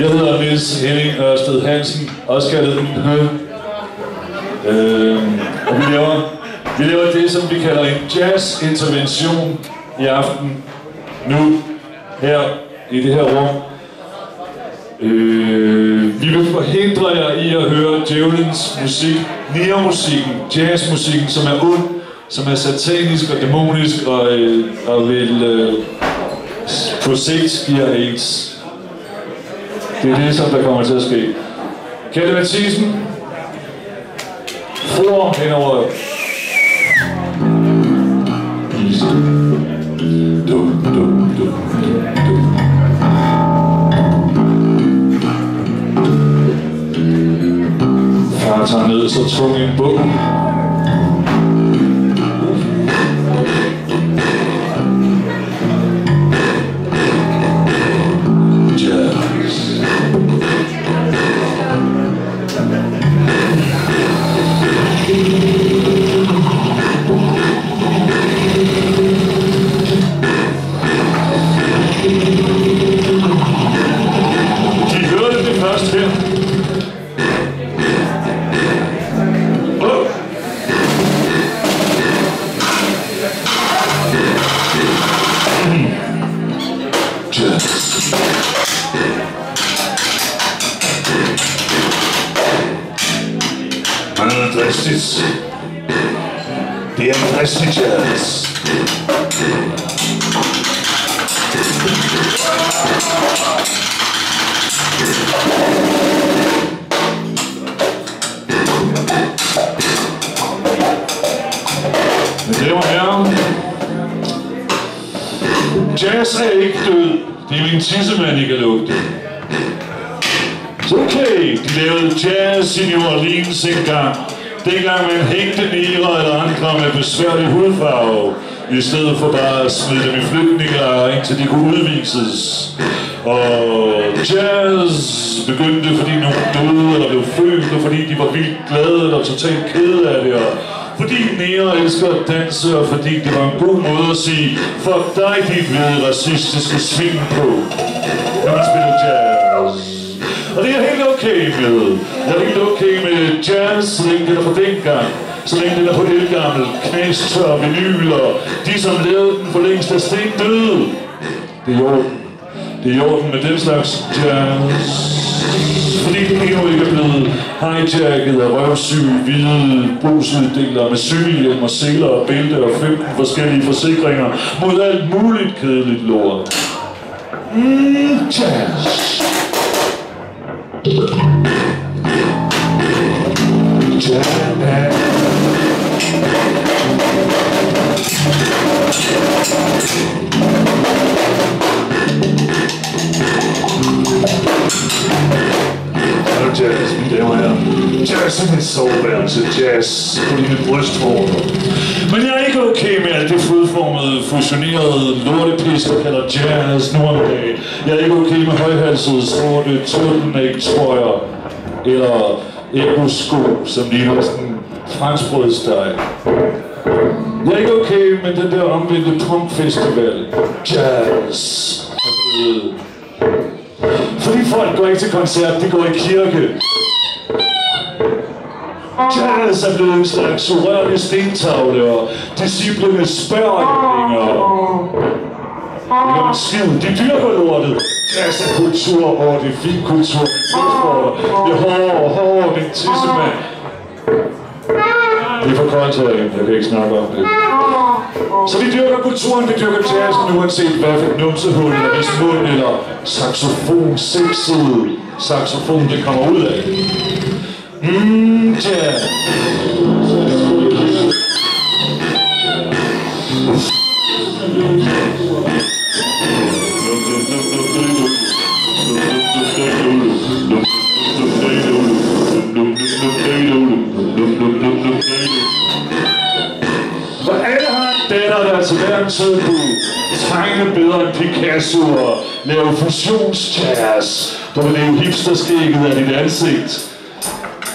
Jeg hedder Niels Henning Ørsted Hansen, også kaldet den Hø. Og vi laver det, som vi kalder en jazz-intervention i aften, nu, her i det her rum. Vi vil forhindre jer i at høre djævelens musik, neomusikken, jazzmusikken, som er ond, som er satanisk og dæmonisk og vil på sigt giver AIDS. Det er det, som der kommer til at ske. Kjelde Mathisen, for henover. Far tager ned så tung en bog. Det er en dristig jazz. Men det var her. Jazz er ikke død. Det er min tissemand, I kan lugte. Så okay, de lavede jazz i New Orleans engang. Dengang man hængte negre eller andre med besværlig hudfarve, i stedet for bare at smide dem i flygtningelejre, indtil de kunne udvises. Og jazz begyndte, fordi nogen døde eller blev født, og fordi de var vildt glade eller totalt kede af det, og fordi negre elsker at danse, og fordi det var en god måde at sige, fuck dig, dit hvide racistiske svin på, når man spiller jazz. Og det er helt okay med. Jeg er helt okay med jazz, så længe det er fra dengang. Så længe det er på elgammel, knæstør, vinyl, og de som lavede den for længst er stendøde. Det er i orden. Det er i orden med den slags jazz. Fordi den endnu ikke er blevet hijacket af røvsyge, hvide brugsuddelere med cykelhjelm og seler og bælte og 15 forskellige forsikringer mod alt muligt kedeligt lort. Jazz. Jazz, mine damer og herrer. Jazz er mit soveværelse, jazz på dine brysthår. Men jeg er ikke okay med alt det fodformede, fusionerede lortepis, der kalder jazz nu om dagen. Jeg er ikke okay med højhalsede, sorte turtleneck-trøjer eller ego-sko, som ligner sådan franskbrødsteg. Jeg er ikke okay med den der omvendte punkfestival. Jazz. Fordi folk går ikke til koncert, de går i kirke. Jazz er blevet en slags urørlig stentavle, og disciplinerne spørger ikke længere. Det gør man skide. De dyrker lortet. Jazz er kultur, og det er fin kultur. Det er hård, min tissemand. Det er for koldt herinde, jeg kan ikke snakke om det. Så vi dyrker kulturen, vi dyrker jazzen, uanset hvad for et numsehul, eller hvis mund, eller saxofon, sexet saxofon, det kommer ud af. Jazz. For alle har en datter, der til hver tid kunne tegne bedre end Picasso og lave fusionsjazz, der vil lave hipsterskægget af dit ansigt.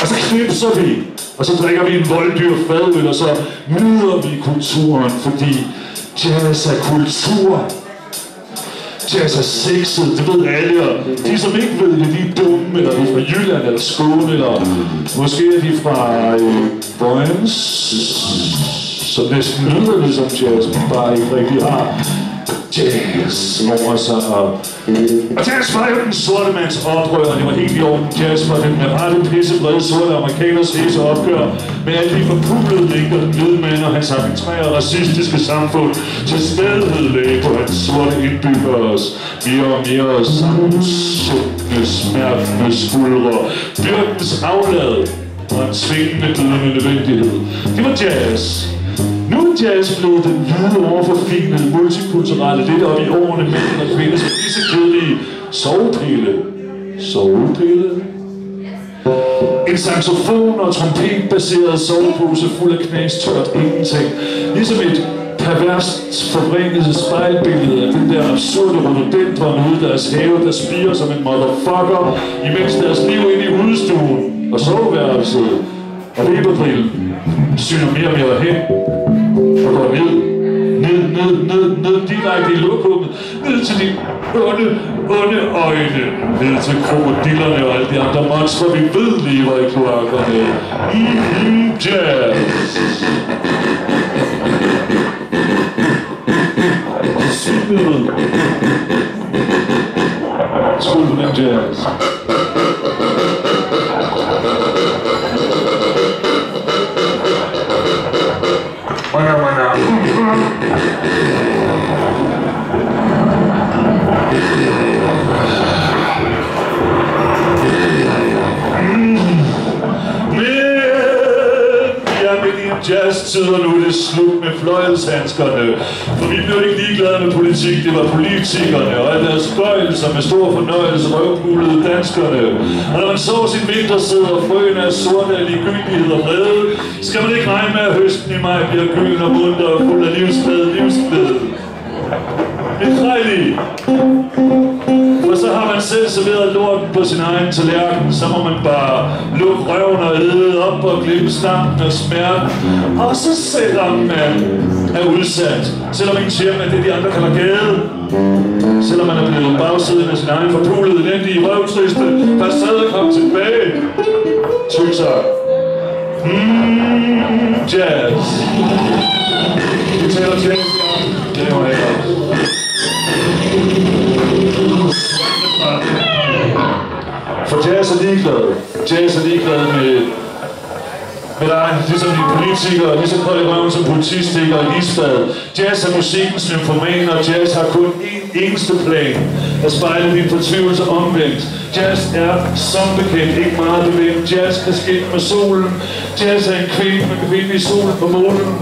Og så knipser vi, og så drikker vi en volddyr fadøl, og så nyder vi kulturen, fordi jazz er kultur. Jazz er sexet, det ved alle, og de som ikke ved det, de er dumme, eller de er fra Jylland eller Skåne, eller måske er de fra Vojens, som næsten lyder ligesom jazz, men bare ikke rigtig har jazz over sig. Og jazz var jo den sorte mands oprør, det var helt i orden. Jazz var den med rette pissebrede sorte amerikaners hese opgør med alle de forpulede længder, den hvide mand og hans arbitrære racistiske samfund til stedet lagde på hans sorte indbyggeres mere og mere sammensunkne, smertende skuldre, byrdens aflad og en svingende glødende nødvendighed. Det var jazz. Nu er jazz blevet den hvide overforfinede, multikulturelle, lidt op i årene mænd og kvinder, som disse kedelige sovepille. Sovepille? En saxofon og trompetbaseret sovepose fuld af knastørt ingenting. Ligesom et perverst forvrænget spejlbillede af den der absurde rhododendron ude deres have, der spirer som en motherfucker, imens deres liv ind i udstuen og soveværelset og Weber-brillen syner mere og mere hen og går ned direkte i lokummet, ned til de onde øjne, ned til krokodillerne og alle de andre monstre, vi ved lever i kloakkerne. Jazz! Svindlet! Skål for den jazz! Jazz-tid, og nu er det slut med fløjelshandskerne. For vi blev ikke ligeglade med politik, det var politikerne, og alle deres spøjelser med stor fornøjelse røvbulede danskerne. Og når man så sin vintersæd og frøen af sorte af ligegyldighed og vrede, skal man ikke regne med, at høsten i maj bliver gylden og munter og fuld af livsglæde. Mikrejlig! Og så har man selv serveret lorten på sin egen tallerken, så må man bare lukke røven og æde op og glemme stanken og smerten. Og så selvom man er udsat, selvom ens hjem er det, de andre kalder gade, selvom man er blevet bagsiden af sin egen forpulede, elendige, røvtriste, der stadig kom tilbage. Tyk så. Jazz. Vi taler jazz i aften. Det var ikke godt. For jazz er ligeglad. Jazz er ligeglad med dig, ligesom de politikere, ligesom Kolde Røven som politistikker og isbad. Jazz er musikkens nymfoman, og jazz har kun én eneste plan: at spejle din fortvivlelse omvendt. Jazz er som bekendt ikke meget bevendt. Jazz kan skinne med solen. Jazz er en kvinde, man kan finde i solen på månen.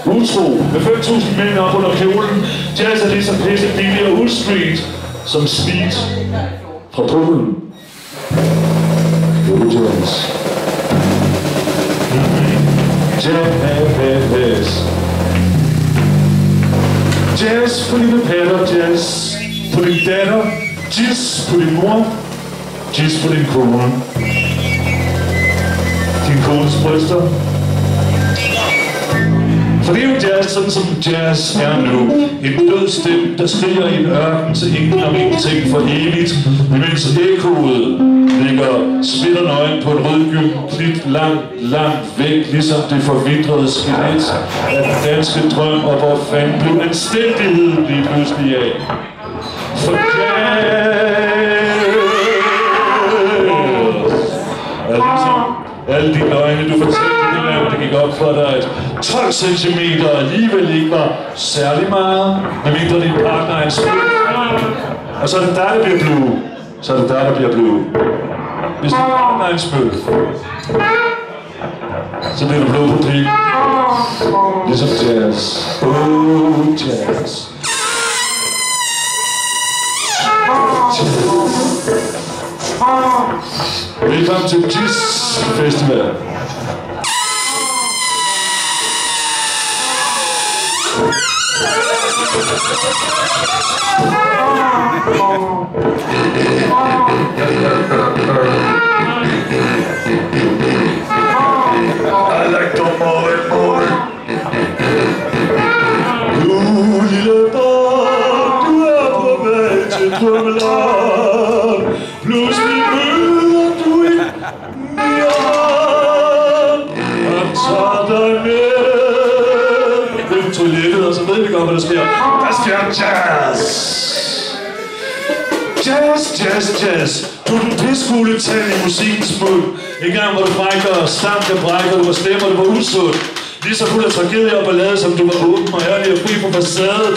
Utro, med 5.000 mænd op under kjolen. Jazz er lige så pisse billig og ustreet som speed fra Polen. Jazz. Jazz. Jazz på dine patter, jazz på din datter, jazz på din mor, jazz på din kone. Din kones bryster. For det er jo jazz, sådan som jazz er nu. En død stemme, der skriger i en ørken til ingen om ingenting for evigt, imens ekkoet ligger splitternøgen på en rødgylden klit langt væk, ligesom det forvitrede skelet af den danske drøm, og hvor fanden blev anstændigheden lige pludselig af. For jazz er ligesom alle de løgne, du fortalte, det gik op for dig, at 12 cm alligevel ikke var særlig meget, medmindre din partner er en spil. Og så er det der, der bliver blue. Så er det der, der bliver blue. Hvis din partner er en spil, så bliver du blue på pigen. Ligesom jazz. Jazz. Velkommen til Jazz Festival. I like to move it, move it. Du lille barn, du er på vej til møder du ikke mere, og tager dig med. Det er toilettet, og så ved vi godt, hvad der sker. Der sker jazz! Jazz, jazz, jazz. Du er den pisfulde tand i musikkens mund. En gang var du brækker og stank og brækker, du var stemmer, du var usund. Lige så fuld af tragedie og ballade, som du var åben og ærlig og fri på facade.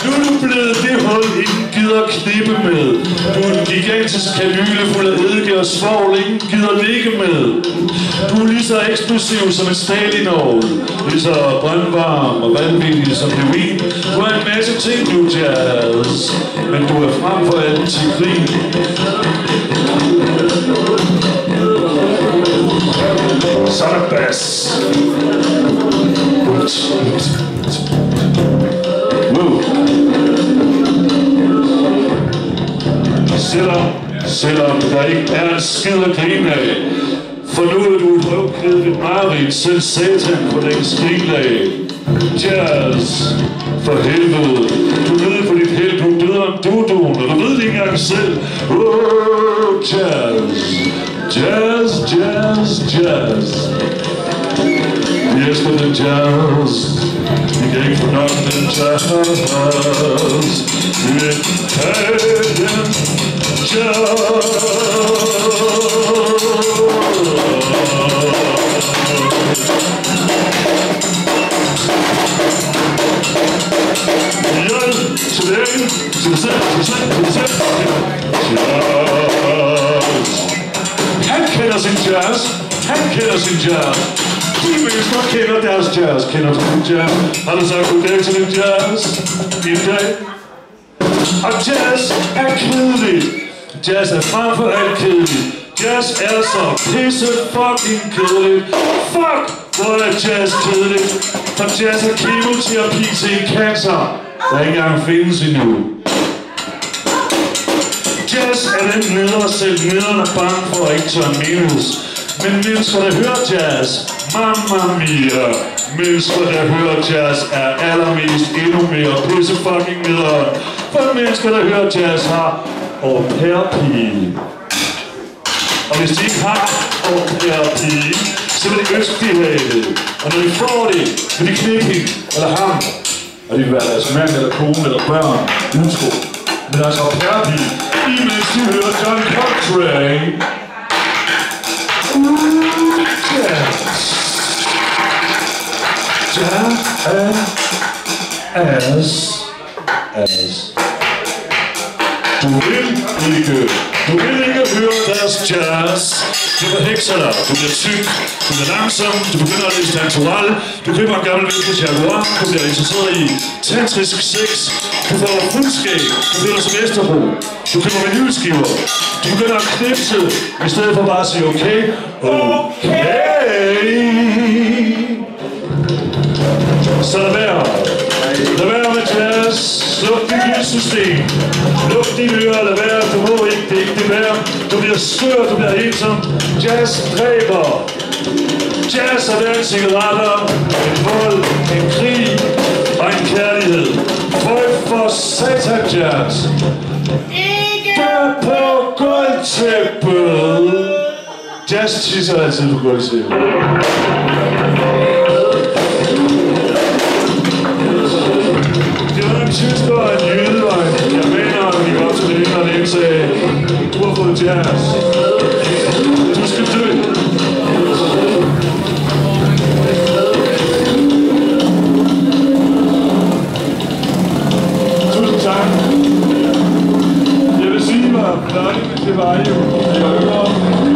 Nu er du blevet det hul, ingen gider knippe med. Du er en gigantisk kanyle fuld af eddike og svovl, ingen gider ligge med. Du er lige så eksplosiv som en Stalin-ovl. Lige så brandvarm og vanvittig som heroin. Du er en masse ting, du jazz. Men du er frem for alt til grin. Så er der bass. Selvom der ikke er en skid at grine af, for nu er du et røvkedeligt mareridt, selv satan på den skrinlag. Jazz, for helvede, du ved på dit held, du døder om duduen, og du ved det ikke engang selv. Jazz, jazz, jazz, jazz. Vi elsker den jazz. Vi kan ikke få nok den jazz. Vi vil have den jazz. Han kender sin jazz. Han kender sin jazz. De mennesker kender deres jazz. Kender du din jazz? Har du sagt goddag til din jazz i dag? Og jazz er kedeligt. Jazz er frem for alt kedeligt. Jazz er så pisse fucking kedeligt. Fuck, hvor er jazz kedeligt. For jazz er kemoterapi til en cancer, der ikke engang findes endnu. Jazz er den neder selv nederen og bange for at ikke tør minus. Men mennesker, der hører jazz, mamma mia, mennesker, der hører jazz, er allermest endnu mere pisse fucking nederen. For mennesker, der hører jazz, har au pair-pige. Og hvis de ikke har au pair-pige, så vil de ønske, de havde det. Og når de får det, vil de knippe hende eller ham. Og de vil være deres mand eller kone eller børn, utro. Men altså au pair-pige, imens de hører John Coltrane. Jazz. Du vil ikke høre deres jazz. Du forhekser dig, du bliver tyk, du bliver langsom, du begynder at læse tantoral, du køber en gammel Vilke Jaguar, du bliver interesseret i tantrisk sex, du får fuldskæg, du bliver som Vesterbro, du køber vinylskiver, du begynder at knipse, i stedet for bare at sige okay. Så lad være med jazz, sluk dit lyssystem, luk dine ører, lad være, du må ikke, det er ikke det værd, du bliver skør, du bliver ensom, jazz dræber, jazz er værd cigaretter, en vold, en krig og en kærlighed, frygt for satan jazz, der på gulvtæppet, jazz tisser altid på gulvtæppet. Tysker og en jøde og en japaner, og de godt til det, og det sagde, du har fået jazz. Du skal dø. Tusind tak. Jeg vil sige, hvor flot det var jo. Jeg var yngre.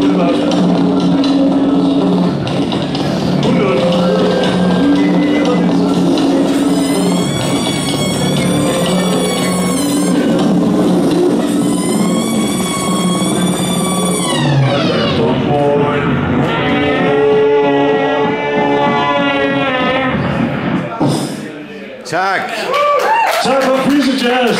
Det var Tak. Tak for Pisse Jazz.